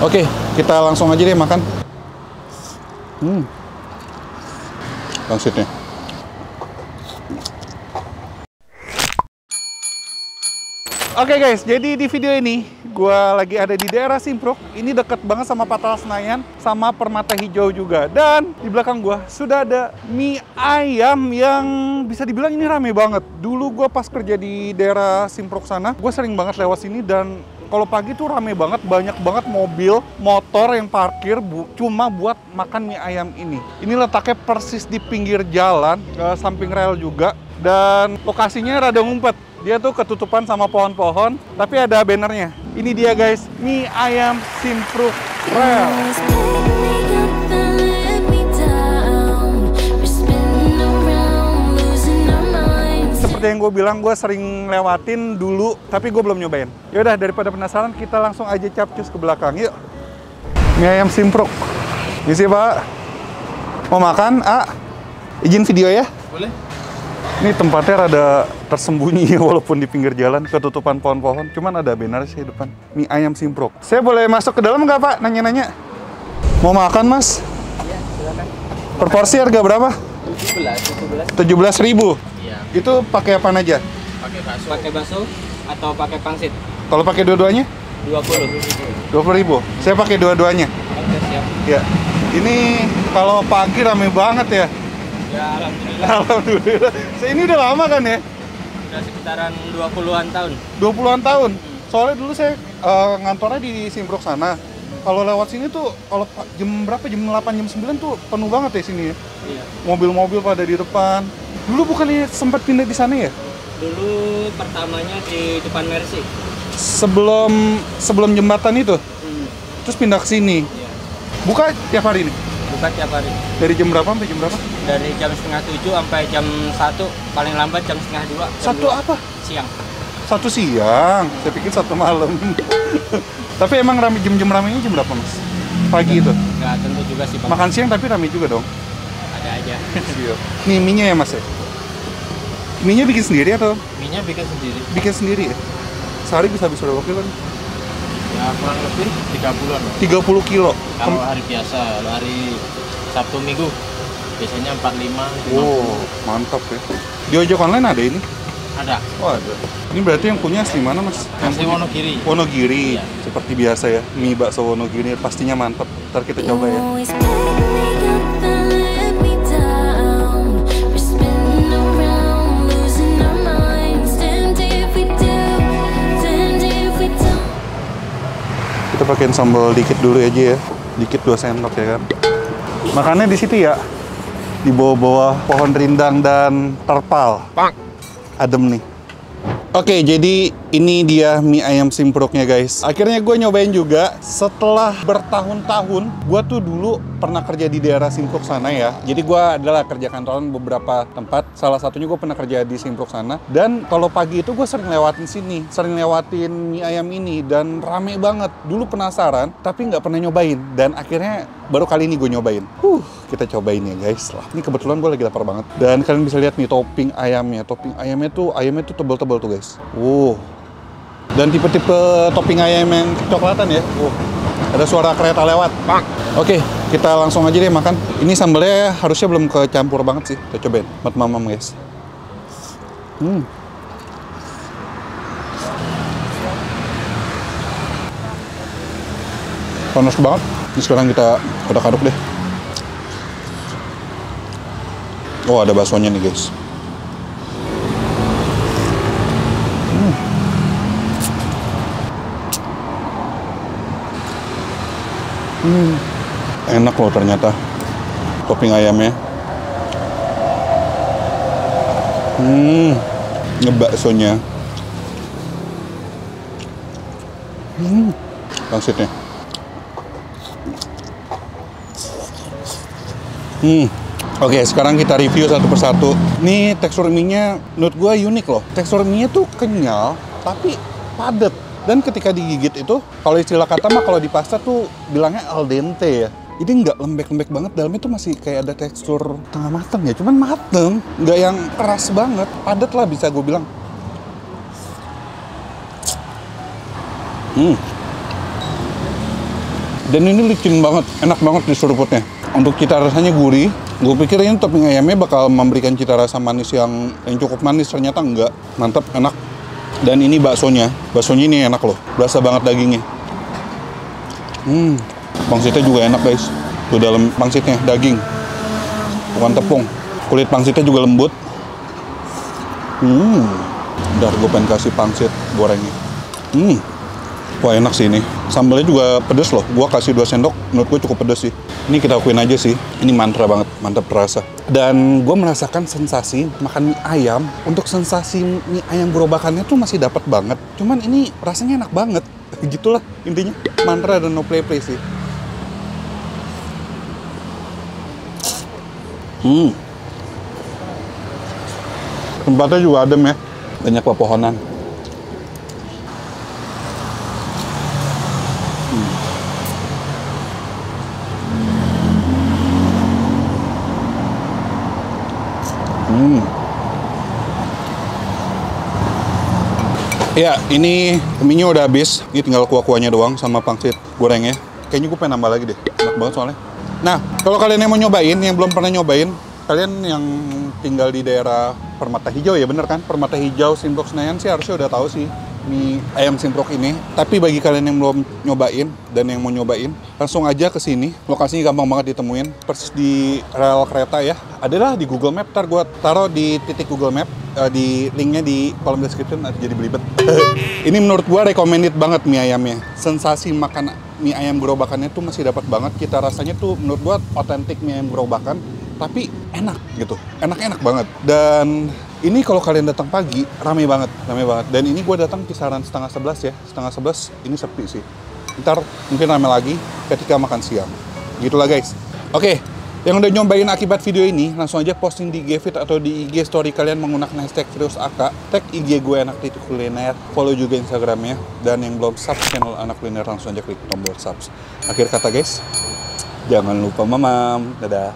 Oke, kita langsung aja deh makan. Pangsitnya. Oke guys, jadi di video ini gue lagi ada di daerah Simpruk. Ini deket banget sama Patal Senayan, sama Permata Hijau juga. Dan di belakang gue sudah ada mie ayam yang bisa dibilang ini rame banget. Dulu gue pas kerja di daerah Simpruk sana, gue sering banget lewat sini dan kalau pagi tuh rame banget, banyak banget mobil, motor yang parkir cuma buat makan mie ayam ini. Ini letaknya persis di pinggir jalan, samping rel juga. Dan lokasinya rada ngumpet. Dia tuh ketutupan sama pohon-pohon, tapi ada bannernya. Ini dia guys, mie ayam Simpruk Rel. Seperti yang gue bilang, gue sering lewatin dulu, tapi gue belum nyobain. Yaudah, daripada penasaran, kita langsung aja capcus ke belakang. Yuk. Mie ayam Simpruk. Misi Pak. Mau makan? Izin video ya? Boleh. Ini tempatnya rada tersembunyi walaupun di pinggir jalan, ketutupan pohon-pohon. Cuman ada banner sih depan. Mie ayam Simpruk. Saya boleh masuk ke dalam nggak Pak? Nanya-nanya. Mau makan Mas? Iya, silakan. Per porsi harga berapa? 17.000. Iya. Itu pakai apa aja? Pakai bakso. Pakai bakso atau pakai pangsit? Kalau pakai dua-duanya? 20.000. 20.000. Saya pakai dua-duanya. Oke, siap. Ya. Ini kalau pagi rame banget ya. Ya, alhamdulillah. Alhamdulillah. Ini udah lama kan ya? Udah sekitaran 20-an tahun. 20-an tahun. Soalnya dulu saya ngantornya di Simpruk sana. Kalau lewat sini tuh, kalau jam berapa? Jam 8, jam 9 tuh penuh banget ya sini ya? Iya. Mobil-mobil pada di depan. Dulu bukannya sempat pindah di sana ya? Dulu pertamanya di depan Mercy. Sebelum jembatan itu? Terus pindah ke sini? Iya. Buka tiap hari nih? Buka tiap hari. Dari jam berapa sampai jam berapa? Dari jam 6:30 sampai jam 1, paling lambat jam 1:30. Satu apa? Siang. Satu siang. Saya pikir satu malam. Tapi emang rame, jam-jam ramenya jam berapa Mas? Pagi itu? Nggak tentu juga sih, Bang. Makan siang tapi rame juga dong? Ada aja. Nih mie-nya ya Mas ya? Mie-nya bikin sendiri atau? Mie-nya bikin sendiri. Bikin sendiri ya? Sehari bisa habis berapa kilo? Ya kurang lebih 30-an. 30 kilo? Kalau hari biasa, kalau hari Sabtu Minggu biasanya 45. Oh, mantap ya. Di ojek online ada ini? Ada. Oh ada. Ini berarti yang punya asli mana Mas? Asli Wonogiri. Wonogiri. Iya. Seperti biasa ya, mie bakso Wonogiri pastinya mantap. Ntar kita coba ya. Kita pakein sambal dikit dulu aja ya. Dikit 2 sendok ya kan. Makannya di situ ya. Di bawah-bawah pohon rindang dan terpal. Adem nih. Oke, jadi ini dia mie ayam Simpruknya guys. Akhirnya gue nyobain juga. Setelah bertahun-tahun, gue tuh dulu pernah kerja di daerah Simpruk sana ya. Jadi gue adalah kerja kantoran beberapa tempat. Salah satunya gue pernah kerja di Simpruk sana. Dan kalau pagi itu gue sering lewatin sini. Sering lewatin mie ayam ini. Dan rame banget. Dulu penasaran, tapi nggak pernah nyobain. Dan akhirnya baru kali ini gue nyobain. Kita cobain ya guys. Lah, ini kebetulan gue lagi lapar banget. Dan kalian bisa lihat nih topping ayamnya. Topping ayamnya tuh tebal-tebal tuh guys. Dan tipe-tipe topping ayam yang kecoklatan ya. Ada suara kereta lewat. Oke, kita langsung aja deh makan. Ini sambalnya harusnya belum kecampur banget sih. Kita cobain. Mat mamam guys. Panas banget. Ini sekarang kita aduk-aduk deh. Oh, ada baksonya nih guys. Enak loh ternyata topping ayamnya. Ngebaksonya. Pangsitnya. Oke, sekarang kita review satu persatu. Nih tekstur mie-nya menurut gue unik loh. Tekstur mie-nya tuh kenyal, tapi padat. Dan ketika digigit itu, kalau istilah kata mah kalau di pasta tuh bilangnya al dente ya. Ini nggak lembek-lembek banget, dalamnya tuh masih kayak ada tekstur tengah mateng ya. Cuman mateng, nggak yang keras banget. Padat lah bisa gue bilang. Dan ini licin banget, enak banget di seruputnya. Untuk cita rasanya gurih. Gue pikir ini topping ayamnya bakal memberikan cita rasa manis yang cukup manis, ternyata enggak. Mantap, enak. Dan ini baksonya ini enak loh, berasa banget dagingnya. Pangsitnya juga enak guys. Tuh dalam pangsitnya daging, bukan tepung. Kulit pangsitnya juga lembut. Bentar, gue pengen kasih pangsit gorengnya. Wah enak sih ini. Sambalnya juga pedes loh. Gue kasih 2 sendok, menurut gue cukup pedes sih. Ini kita akuin aja sih. Ini mantra banget, mantap terasa. Dan gue merasakan sensasi makan mie ayam. Untuk sensasi mie ayam gerobakannya tuh masih dapat banget. Cuman ini rasanya enak banget. Gitulah intinya. Mantra dan no play sih. Tempatnya juga adem ya. Banyak pepohonan. Ya, ini mie-nya udah habis. Ini tinggal kuah-kuahnya doang sama pangsit gorengnya. Kayaknya gue pengen nambah lagi deh. Enak banget soalnya. Nah, kalau kalian yang mau nyobain, yang belum pernah nyobain, kalian yang tinggal di daerah Permata Hijau ya bener kan? Permata Hijau, Simprok Senayan sih harusnya udah tahu sih mie ayam Simprok ini. Tapi bagi kalian yang belum nyobain dan yang mau nyobain, langsung aja ke sini. Lokasinya gampang banget ditemuin, persis di rel kereta ya. Adalah di Google Map, ntar gue taruh di titik Google Map, di linknya di kolom description, jadi belibet. Ini menurut gue recommended banget mie ayamnya. Sensasi makan mie ayam gerobakannya tuh masih dapat banget. Kita rasanya tuh menurut gue otentik mie ayam gerobakan, tapi enak gitu, enak banget. Dan ini kalau kalian datang pagi, rame banget. Dan ini gue datang kisaran 10:30 ya, 10:30 ini sepi sih. Ntar mungkin rame lagi ketika makan siang. Gitulah guys. Oke, yang udah nyobain akibat video ini, langsung aja posting di IG-feed atau di IG story kalian menggunakan hashtag #FirdausAka. Tag IG gue Anak Titik Kuliner, follow juga Instagramnya. Dan yang belum sub channel Anak Kuliner, langsung aja klik tombol subs. Akhir kata guys, jangan lupa mamam. Dadah.